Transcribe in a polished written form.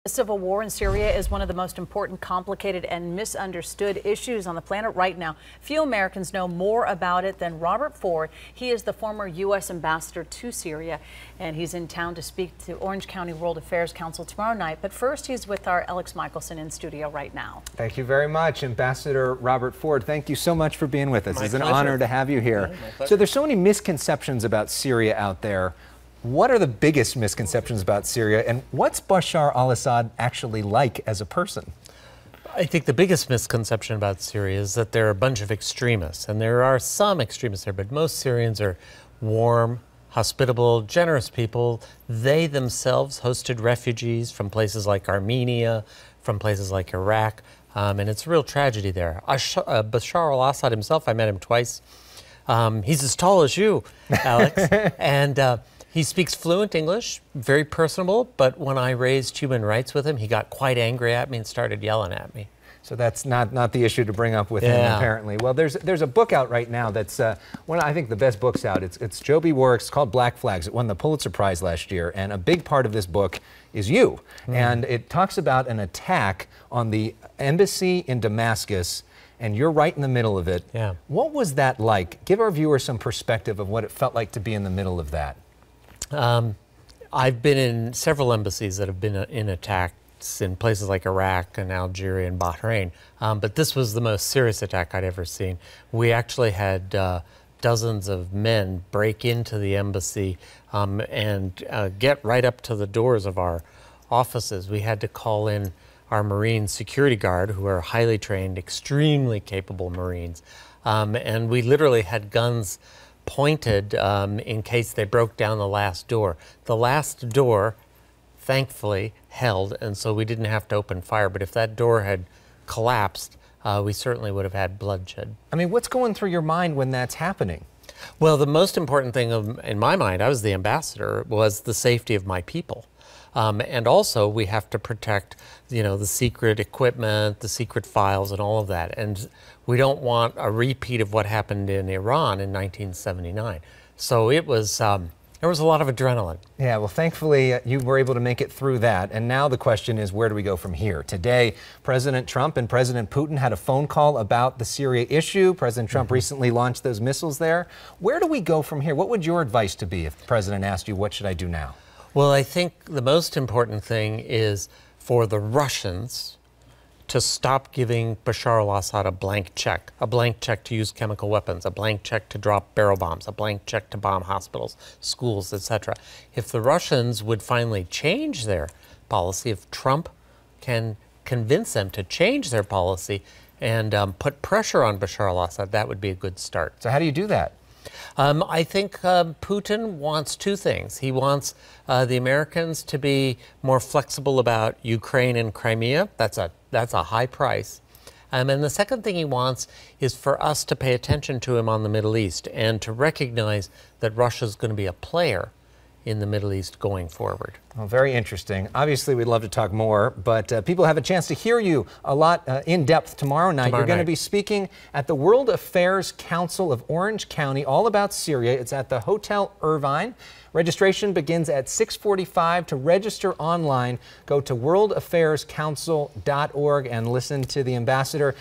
The civil war in Syria is one of the most important, complicated, and misunderstood issues on the planet right now. Few Americans know more about it than Robert Ford. He is the former U.S. ambassador to Syria, and he's in town to speak to Orange County World Affairs Council tomorrow night. But first, he's with our Alex Michelson in studio right now. Thank you very much, Ambassador Robert Ford. Thank you so much for being with us. It's an honor to have you here. So there's so many misconceptions about Syria out there. What are the biggest misconceptions about Syria, and what's Bashar al-Assad actually like as a person? I think the biggest misconception about Syria is that they're a bunch of extremists, and there are some extremists there, but most Syrians are warm, hospitable, generous people. They themselves hosted refugees from places like Armenia, from places like Iraq, and it's a real tragedy there. Bashar al-Assad himself, I met him twice. He's as tall as you, Alex, and he speaks fluent English, very personable, but when I raised human rights with him, he got quite angry at me and started yelling at me. So that's not the issue to bring up with him, apparently. Well, there's a book out right now that's one of, I think, the best books out. It's Joby Warwick's. It's called Black Flags. It won the Pulitzer Prize last year, and a big part of this book is you. And it talks about an attack on the embassy in Damascus, and you're right in the middle of it. Yeah. What was that like? Give our viewers some perspective of what it felt like to be in the middle of that. I've been in several embassies that have been in attacks in places like Iraq and Algeria and Bahrain, but this was the most serious attack I'd ever seen. We actually had dozens of men break into the embassy and get right up to the doors of our offices. We had to call in our Marine security guard, who are highly trained, extremely capable Marines, and we literally had guns pointed in case they broke down the last door. The last door, thankfully, held, and so we didn't have to open fire. But if that door had collapsed, we certainly would have had bloodshed. I mean, what's going through your mind when that's happening? Well, the most important thing in my mind, I was the ambassador, was the safety of my people. And also, we have to protect, the secret equipment, the secret files, and all of that. And we don't want a repeat of what happened in Iran in 1979. So it was, there was a lot of adrenaline. Yeah, well, thankfully, you were able to make it through that. And now the question is, where do we go from here? Today, President Trump and President Putin had a phone call about the Syria issue. President Trump recently launched those missiles there. Where do we go from here? What would your advice to be if the president asked you, what should I do now? Well, I think the most important thing is for the Russians to stop giving Bashar al-Assad a blank check to use chemical weapons, a blank check to drop barrel bombs, a blank check to bomb hospitals, schools, etc. If the Russians would finally change their policy, if Trump can convince them to change their policy and put pressure on Bashar al-Assad, that would be a good start. So how do you do that? I think Putin wants two things. He wants the Americans to be more flexible about Ukraine and Crimea. That's a high price. And the second thing he wants is for us to pay attention to him on the Middle East and to recognize that Russia's going to be a player in the Middle East going forward. Well, very interesting. Obviously, we'd love to talk more, but people have a chance to hear you a lot in depth tomorrow night. You're going to be speaking at the World Affairs Council of Orange County, all about Syria. It's at the Hotel Irvine. Registration begins at 6:45. To register online, go to worldaffairscouncil.org and listen to the ambassador.